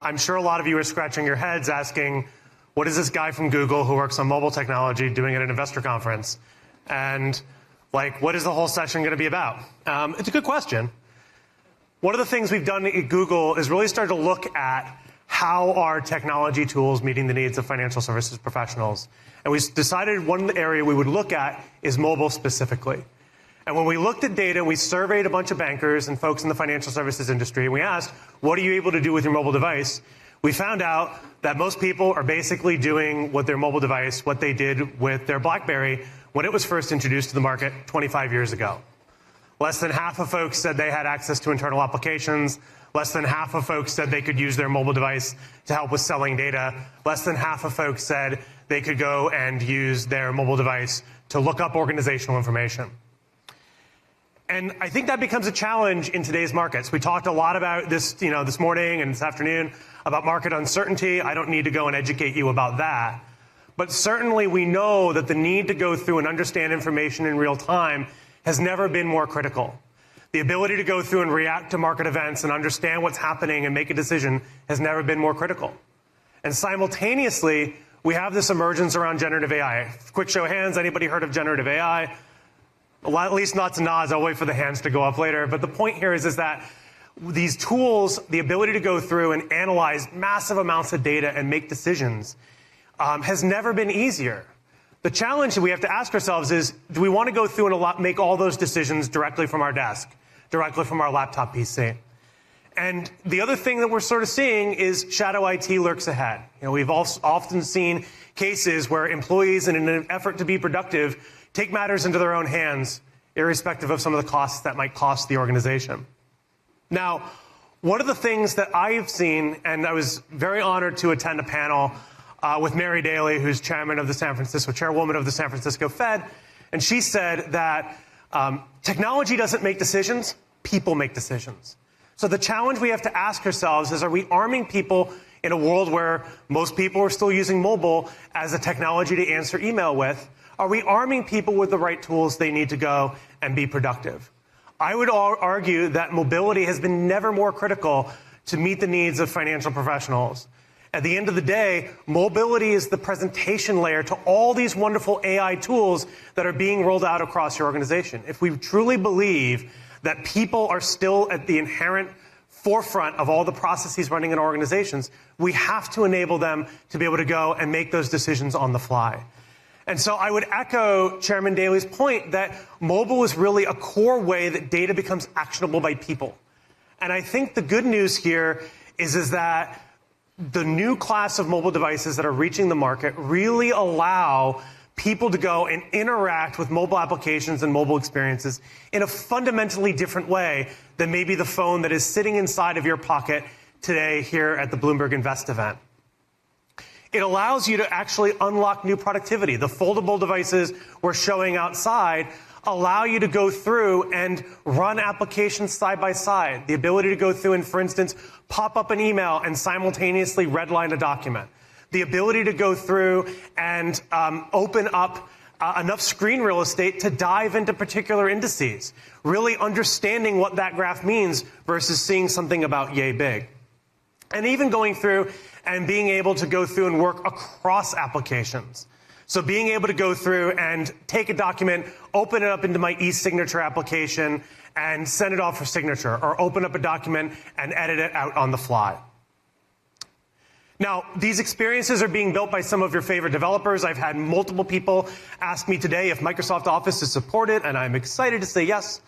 I'm sure a lot of you are scratching your heads asking, what is this guy from Google who works on mobile technology doing at an investor conference? And what is the whole session going to be about? It's a good question. One of the things we've done at Google is really start to look at how are technology tools meeting the needs of financial services professionals. And we decided one area we would look at is mobile specifically. And when we looked at data, we surveyed a bunch of bankers and folks in the financial services industry, and we asked, what are you able to do with your mobile device? We found out that most people are basically doing with their mobile device what they did with their BlackBerry when it was first introduced to the market 25 years ago. Less than half of folks said they had access to internal applications. Less than half of folks said they could use their mobile device to help with selling data. Less than half of folks said they could go and use their mobile device to look up organizational information. And I think that becomes a challenge in today's markets. We talked a lot about this, this morning and this afternoon about market uncertainty. I don't need to go and educate you about that. But certainly we know that the need to go through and understand information in real time has never been more critical. The ability to go through and react to market events and understand what's happening and make a decision has never been more critical. And simultaneously, we have this emergence around generative AI. Quick show of hands, anybody heard of generative AI? Well, at least lots of nods. I'll wait for the hands to go up later. But the point here is that these tools, the ability to go through and analyze massive amounts of data and make decisions has never been easier. The challenge that we have to ask ourselves is, do we want to go through and make all those decisions directly from our desk, directly from our laptop PC? And the other thing that we're sort of seeing is shadow IT lurks ahead. We've often seen cases where employees, in an effort to be productive, take matters into their own hands, irrespective of some of the costs that might cost the organization. Now, one of the things that I've seen, and I was very honored to attend a panel with Mary Daly, who's chairwoman of the San Francisco Fed, and she said that technology doesn't make decisions, people make decisions. So the challenge we have to ask ourselves is, are we arming people in a world where most people are still using mobile as a technology to answer email with? Are we arming people with the right tools they need to go and be productive? I would argue that mobility has been never more critical to meet the needs of financial professionals. At the end of the day, mobility is the presentation layer to all these wonderful AI tools that are being rolled out across your organization. If we truly believe that people are still at the inherent forefront of all the processes running in organizations, we have to enable them to be able to go and make those decisions on the fly. And so I would echo Chairman Daly's point that mobile is really a core way that data becomes actionable by people. And I think the good news here is that the new class of mobile devices that are reaching the market really allow people to go and interact with mobile applications and mobile experiences in a fundamentally different way than maybe the phone that is sitting inside of your pocket today here at the Bloomberg Invest event. It allows you to actually unlock new productivity. The foldable devices we're showing outside allow you to go through and run applications side by side. The ability to go through and, for instance, pop up an email and simultaneously redline a document. The ability to go through and open up enough screen real estate to dive into particular indices, really understanding what that graph means versus seeing something about yay big. And even going through and being able to go through and work across applications. So being able to go through and take a document, open it up into my e-signature application, and send it off for signature, or open up a document and edit it out on the fly. Now, these experiences are being built by some of your favorite developers. I've had multiple people ask me today if Microsoft Office is supported, and I'm excited to say yes.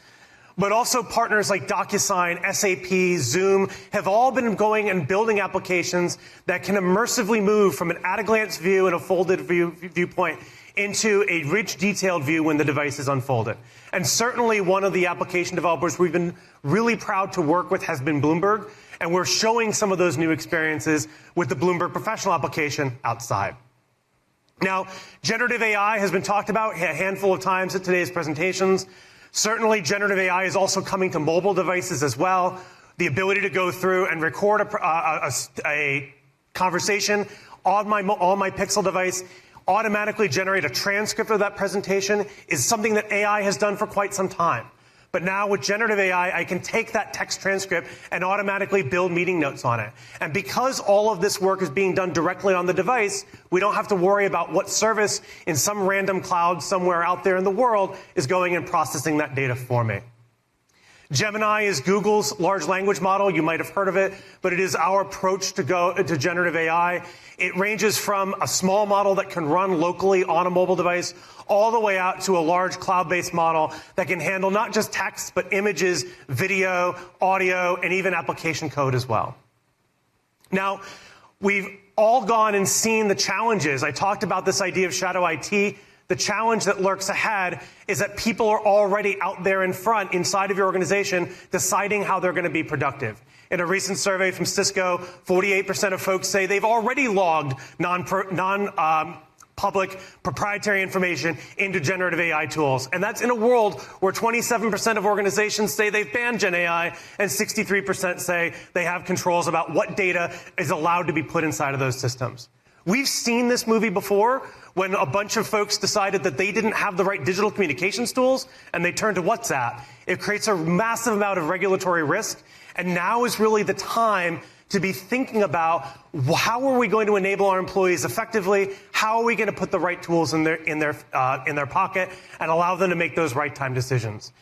But also partners like DocuSign, SAP, Zoom have all been going and building applications that can immersively move from an at-a-glance view and a folded viewpoint into a rich, detailed view when the device is unfolded. And certainly one of the application developers we've been really proud to work with has been Bloomberg, and we're showing some of those new experiences with the Bloomberg Professional application outside. Now, generative AI has been talked about a handful of times at today's presentations. Certainly, generative AI is also coming to mobile devices as well. The ability to go through and record a conversation on my Pixel device, automatically generate a transcript of that presentation is something that AI has done for quite some time. But now with generative AI, I can take that text transcript and automatically build meeting notes on it. And because all of this work is being done directly on the device, we don't have to worry about what service in some random cloud somewhere out there in the world is going and processing that data for me. Gemini is Google's large language model. You might have heard of it, but it is our approach to generative AI. It ranges from a small model that can run locally on a mobile device all the way out to a large cloud-based model that can handle not just text, but images, video, audio, and even application code as well. Now, we've all gone and seen the challenges. I talked about this idea of shadow IT. The challenge that lurks ahead is that people are already out there in front, inside of your organization, deciding how they're going to be productive. In a recent survey from Cisco, 48% of folks say they've already logged non-public proprietary information into generative AI tools. And that's in a world where 27% of organizations say they've banned Gen AI, and 63% say they have controls about what data is allowed to be put inside of those systems. We've seen this movie before when a bunch of folks decided that they didn't have the right digital communications tools and they turned to WhatsApp. It creates a massive amount of regulatory risk. And now is really the time to be thinking about how are we going to enable our employees effectively? How are we going to put the right tools in their pocket and allow them to make those right time decisions?